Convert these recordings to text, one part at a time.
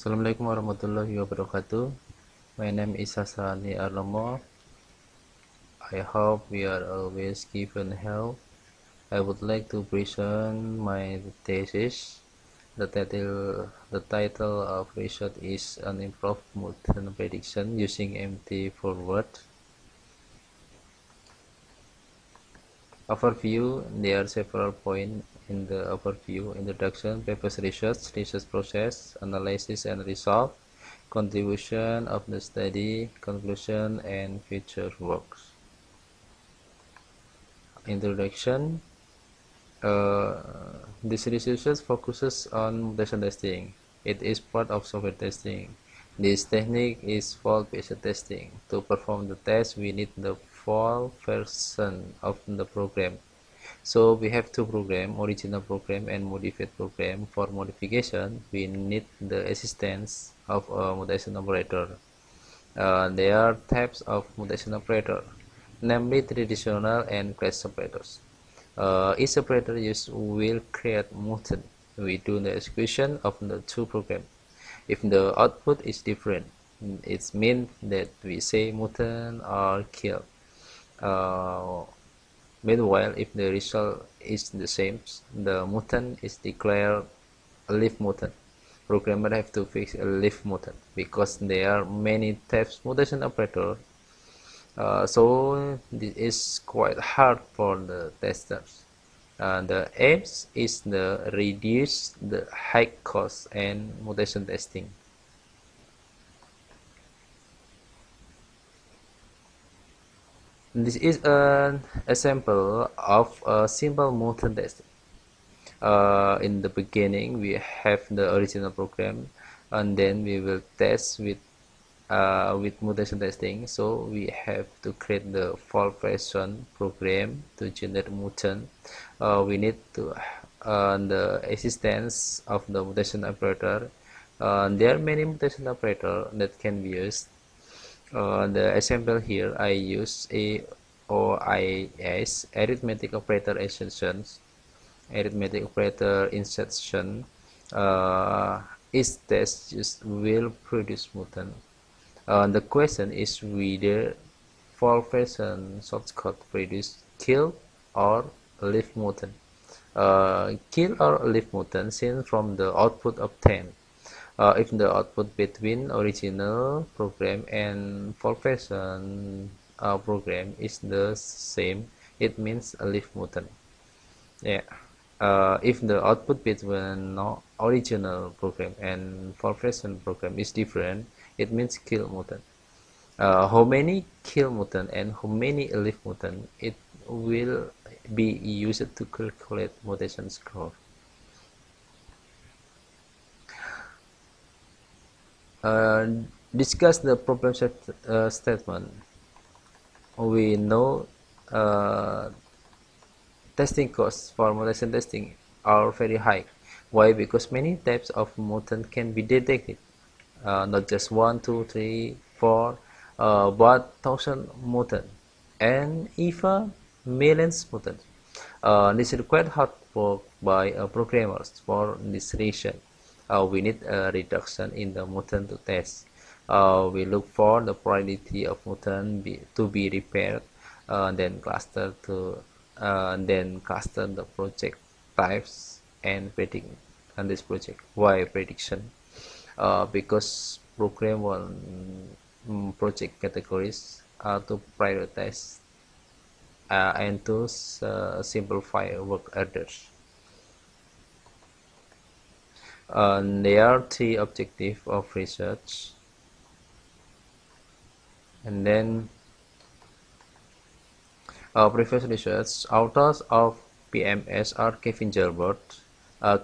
Assalamualaikum warahmatullahi wabarakatuh. My name is Hasani Arlomo. I hope we are always given health. I would like to present my thesis. The title of research is an improved mutant prediction using empty forward. Overview. There are several points in the overview: introduction, previous research process, analysis and result, contribution of the study, conclusion, and future works. Introduction. This research focuses on mutation testing. It is part of software testing. This technique is fault-based testing. To perform the test, we need the full version of the program. So we have two programs, original program and modified program. For modification, we need the assistance of a mutation operator. There are types of mutation operator, namely traditional and class operators. Each operator used will create mutant. We do the execution of the two programs. If the output is different, it means that we say mutant or kill. Meanwhile, if the result is the same, the mutant is declared a live mutant. Programmer have to fix a live mutant because there are many types mutation operator. So this is quite hard for the testers. The aim is to reduce the high cost and mutation testing. This is an example of a simple mutant testing. In the beginning, we have the original program, and then we will test with mutation testing. So we have to create the full version program to generate mutant. We need to the assistance of the mutation operator. There are many mutation operator that can be used. The example here, I use AOIS, arithmetic operator insertions. Arithmetic operator insertion is test used will produce mutant. The question is whether full version source code produce kill or leave mutant. Kill or leave mutant seen from the output obtained. If the output between original program and full version program is the same, it means a leave mutant. Yeah. If the output between original program and full version program is different, it means kill mutant. How many kill mutant and how many leave mutant it will be used to calculate mutation score. Discuss the problem statement. We know testing costs for mutation testing are very high. Why? Because many types of mutant can be detected. Not just 1, 2, 3, 4, but 1,000 mutant and even millions mutant. This is quite hard work by programmers for this reason. We need a reduction in the mutant to test. We look for the probability of mutant to be repaired, then cluster the project types and predict on this project. Why prediction? Because program one project categories to prioritize and to simplify work orders. There are three objectives of research, and then previous research authors of PMS are Kevin Gilbert.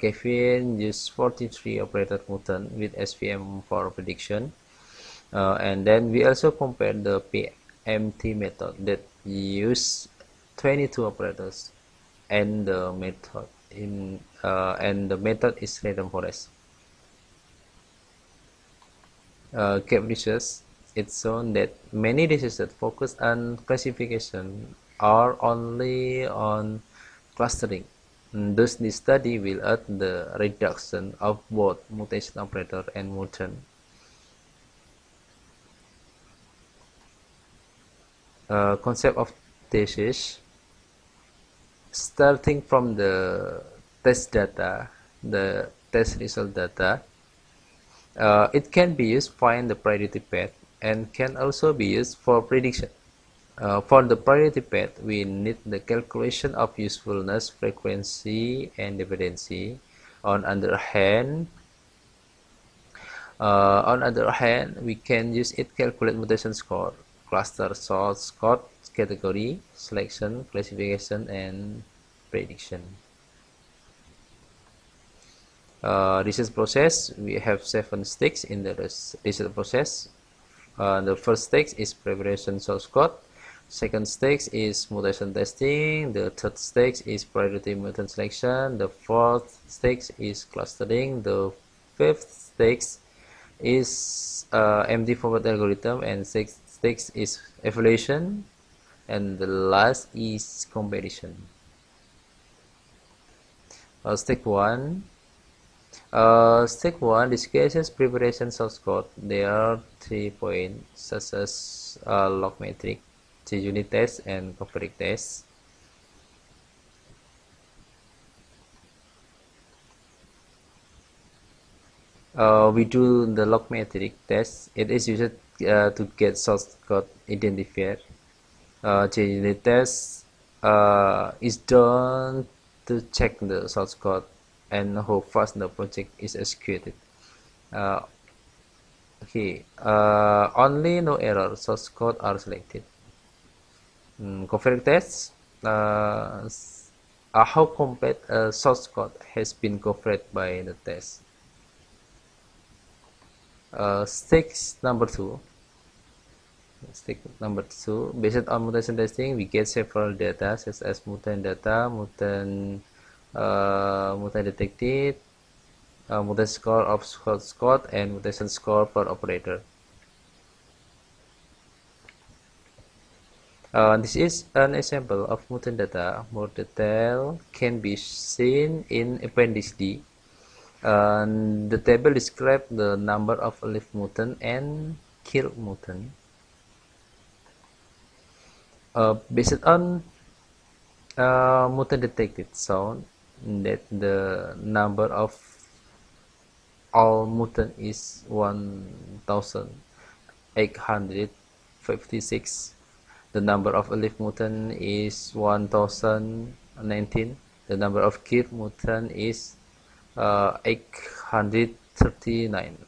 Kevin used 43 operator mutant with SVM for prediction, and then we also compared the PMT method that use 22 operators, and the method is random forest. Kept research, it's shown that many researchers focus on classification or only on clustering. Thus, this study will add the reduction of both mutation operator and mutant. Concept of thesis. Starting from the test data, the test result data, it can be used to find the priority path and can also be used for prediction. For the priority path, we need the calculation of usefulness, frequency, and dependency. On other hand, we can use it calculate mutation score, cluster source code, category, selection, classification, and prediction. Research process, we have 7 steps in the research process. The first stage is preparation source code. Second stage is mutation testing. The third stage is priority mutant selection. The fourth stage is clustering. The fifth stage is empty forward algorithm, and sixth stage is evaluation, and the last is comparison. Step 1. Step 1 discusses preparation source code. There are 3 points such as log metric, unit test, and covariate test. We do the log metric test. It is used to get source code identifier. Unit test is done to check the source code and how fast the project is executed. Only no error source code are selected. Covariate tests, how complete source code has been covered by the test. Stage number 2. Based on mutation testing, we get several data such as mutant data, mutant detected, mutation score of source code, and mutation score per operator. This is an example of mutant data. More detail can be seen in Appendix D. The table describes the number of live mutant and killed mutant. Based on mutant detected, shown that the number of all mutant is 1,856. The number of live mutant is 1,019. The number of killed mutant is 839.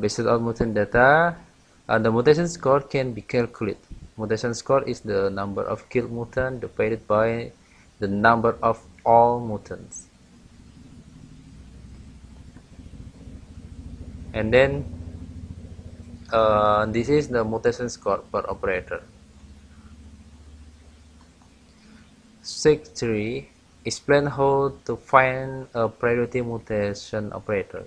Based on mutant data, the mutation score can be calculated. Mutation score is the number of killed mutant divided by the number of all mutants. And then this is the mutation score per operator. Stage 3 explain how to find a priority mutation operator.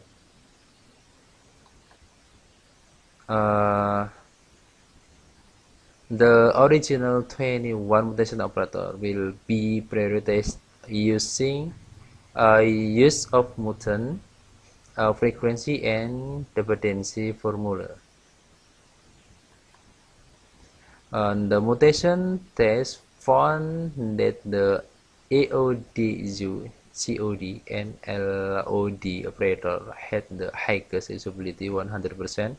The original 21 mutation operator will be prioritized using use of mutant, frequency, and dependency formula. The mutation test found that the AOD, COD, and LOD operator had the highest usability 100%.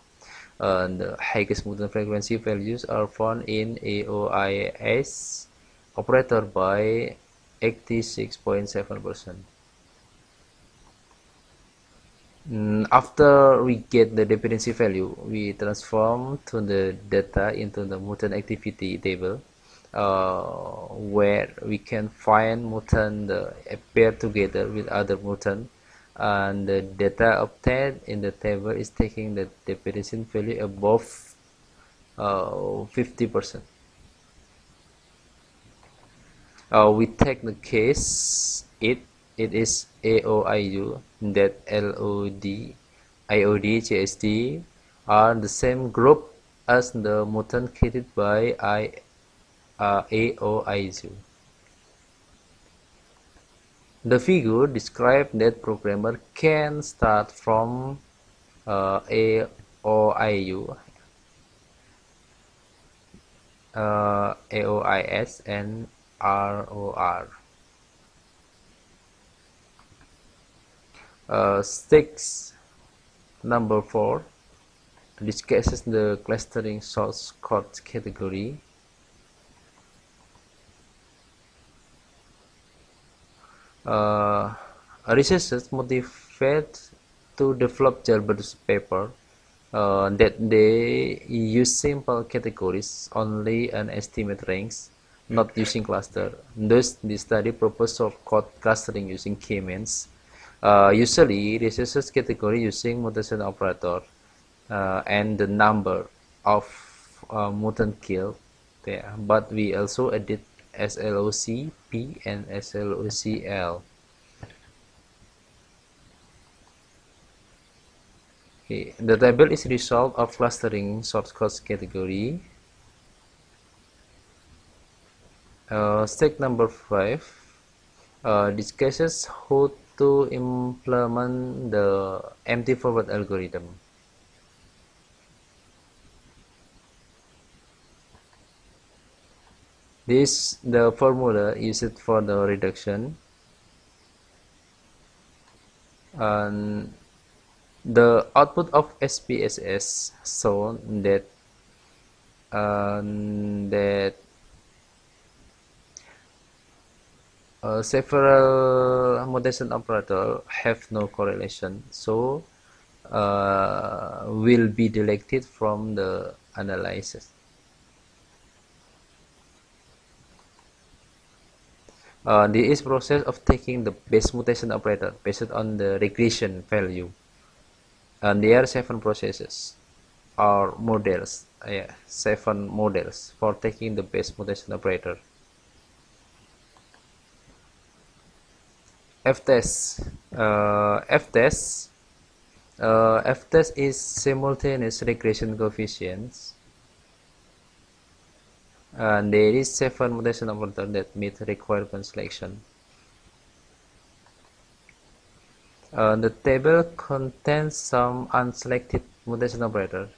The highest mutant frequency values are found in AOIS operator by 86.7%. After we get the dependency value, we transform to the data into the mutant activity table, where we can find mutant pair together with other mutant, and the data obtained in the table is taking the dependency value above 50%. We take the case it is AOIU that LOD, IOD, JSD are the same group as the mutant created by AOIzu. The figure describes that programmer can start from AOIU, AOIS, and ROR. Six number 4 discusses the clustering source code category. Researchers motivated to develop jailbird paper that they use simple categories only and estimate ranks, not using cluster. Thus, the study proposed soft code clustering using k-means. Usually, researchers category using mutation operator and the number of mutant killed there, but we also added SLOC P and SLOC L. Okay. The table is result of clustering source code category. Step number 5 discusses how to implement the empty forward algorithm. This the formula used for the reduction, and the output of SPSS shown that several mutation operators have no correlation, so will be deleted from the analysis. This is process of taking the best mutation operator based on the regression value, and there are 7 processes or models, 7 models for taking the best mutation operator. F-test. F-test is simultaneous regression coefficients, and there is 7 mutation operator that meet requirement selection. The table contains some unselected mutation operator.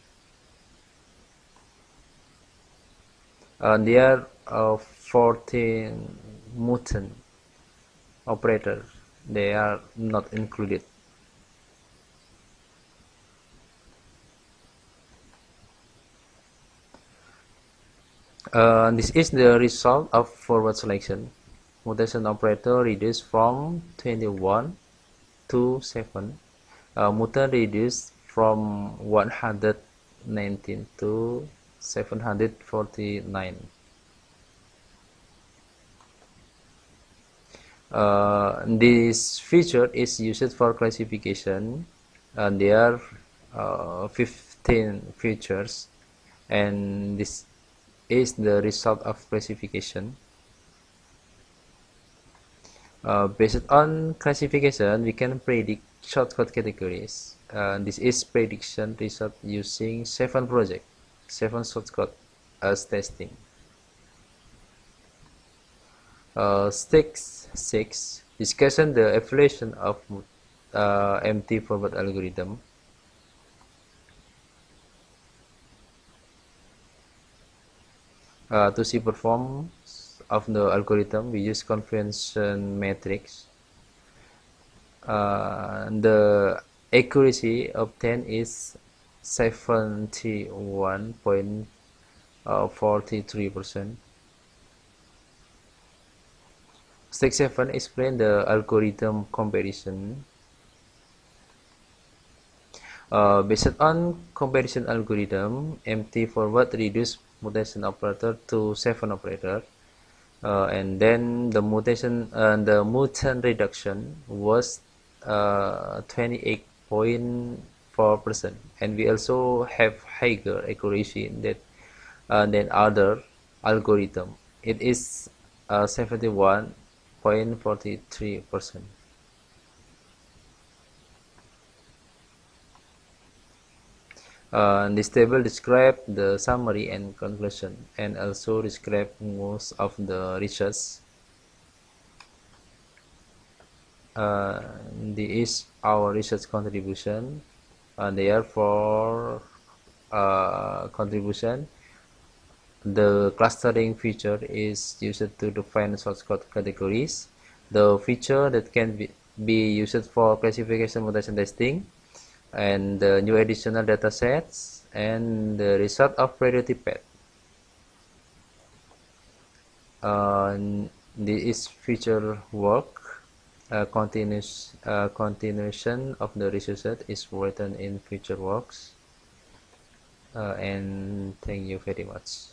There are 14 mutant operator. They are not included. This is the result of forward selection. Mutation operator reduced from 21 to 7. Mutant reduced from 119 to 749. This feature is used for classification. There are 15 features, and this is the result of classification. Based on classification, we can predict shortcut categories. This is prediction result using 7 projects, 7 shortcut as testing. Step 6 discussion the evaluation of empty forward algorithm. To see performance of the algorithm, we use convention matrix. The accuracy obtained is 71.43%. Step 7 explain the algorithm comparison. Based on comparison algorithm, empty forward reduce mutation operator to 7 operator, and then the mutant reduction was 28.4%, and we also have higher accuracy than other algorithm. It is 71.43%. This table describes the summary and conclusion, and also describes most of the research. This is our research contribution. Therefore, contribution. The clustering feature is used to define source code categories. The feature that can be used for classification mutation testing, and the new additional datasets, and the result of priority path. This is future work. Continuation of the research is written in future works. And thank you very much.